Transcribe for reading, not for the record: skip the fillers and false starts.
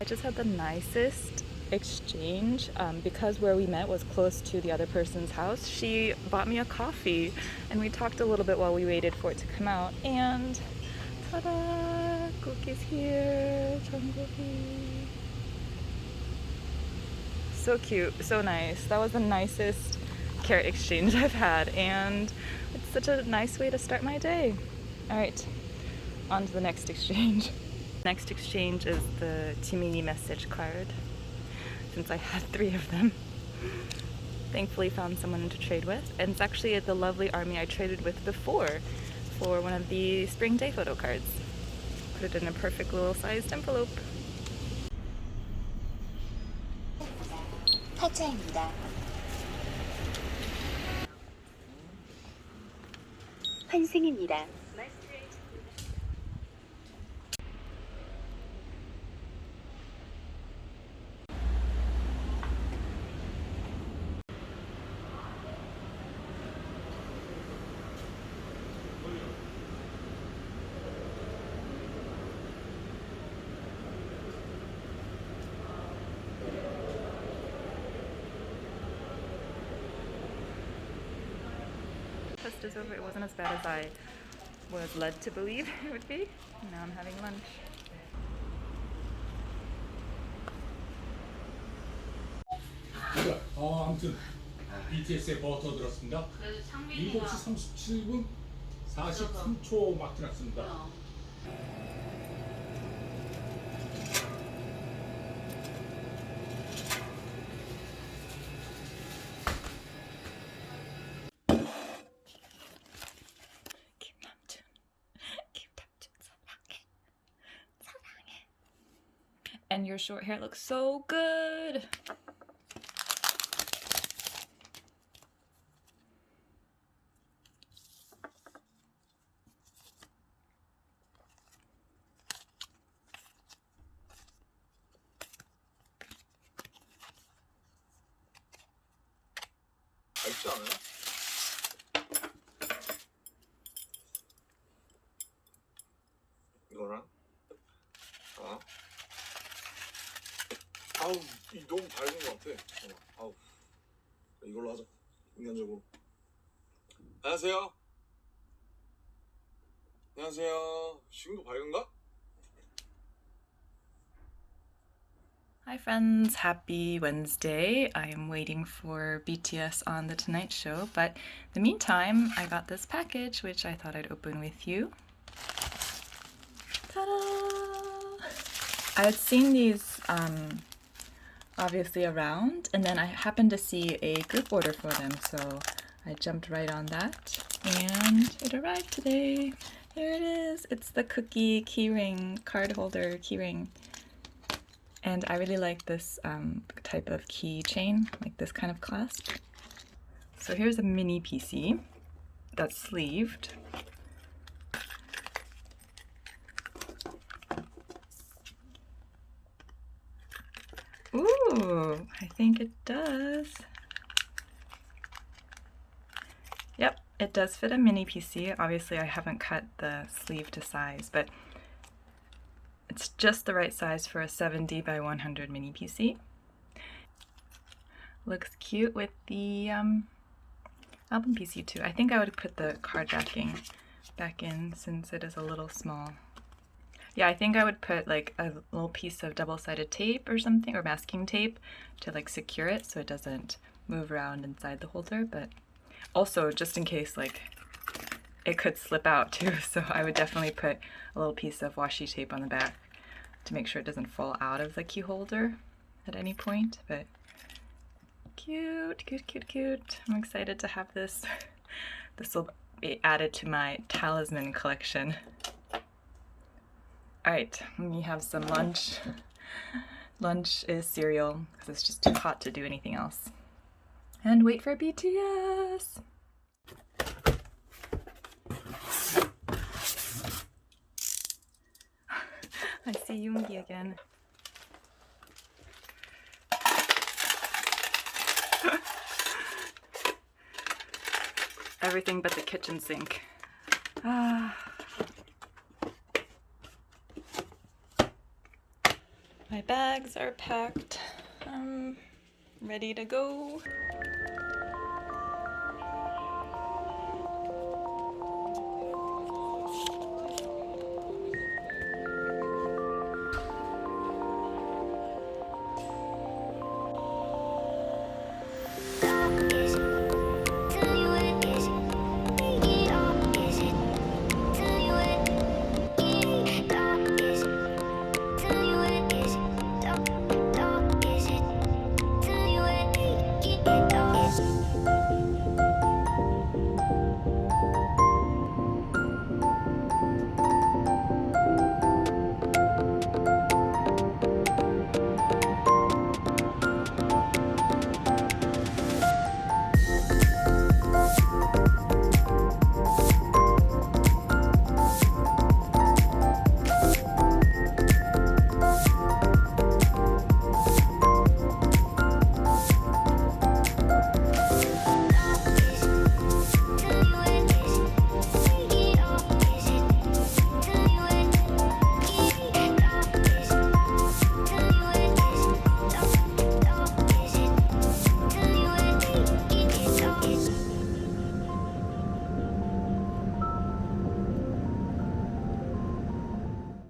I just had the nicest exchange because where we met was close to the other person's house. She bought me a coffee and we talked a little bit while we waited for it to come out, and ta-da! Cookie's here. Jungkook이. So cute, so nice. That was the nicest carrot exchange I've had, and it's such a nice way to start my day. Alright, on to the next exchange. Next exchange is the Jiminy message card, since I had 3 of them. Thankfully found someone to trade with, and it's actually the lovely army I traded with before for one of the spring day photo cards. Put it in a perfect little sized envelope. 타짜입니다. 환승입니다. Test is over. It wasn't as bad as I was led to believe it would be. Now I'm having lunch. 아무튼 BTS의 버터 들었습니다. 7시 37분 43초 막 지났습니다. And your short hair looks so good. 맛있지 않아요? 이거랑 아우 이 너무 밝은 것 같아. 아우 이걸로 하자. 인간적으로. 안녕하세요. 안녕하세요. 지금도 밝은가? Hi friends, happy Wednesday. I am waiting for BTS on The Tonight Show, but in the meantime, I got this package, which I thought I'd open with you. Ta-da! I had seen these obviously around, and then I happened to see a group order for them, so I jumped right on that, and it arrived today. Here it is. It's the cookie keyring, card holder keyring. And I really like this type of keychain, like this kind of clasp. So here's a mini PC that's sleeved. Ooh, I think it does. Yep, it does fit a mini PC. Obviously I haven't cut the sleeve to size, but it's just the right size for a 70 by 100 mini PC. Looks cute with the album PC too. I think I would put the card backing back in since it is a little small. Yeah, I think I would put like a little piece of double-sided tape or something, or masking tape to like secure it so it doesn't move around inside the holder, but also just in case like it could slip out too, so I would definitely put a little piece of washi tape on the back to make sure it doesn't fall out of the key holder at any point. But cute, cute, cute, cute. I'm excited to have this. This will be added to my talisman collection. Alright, we have some lunch. Lunch is cereal because it's just too hot to do anything else. And wait for BTS! I see Yoongi again. Everything but the kitchen sink. Ah. My bags are packed. I'm ready to go.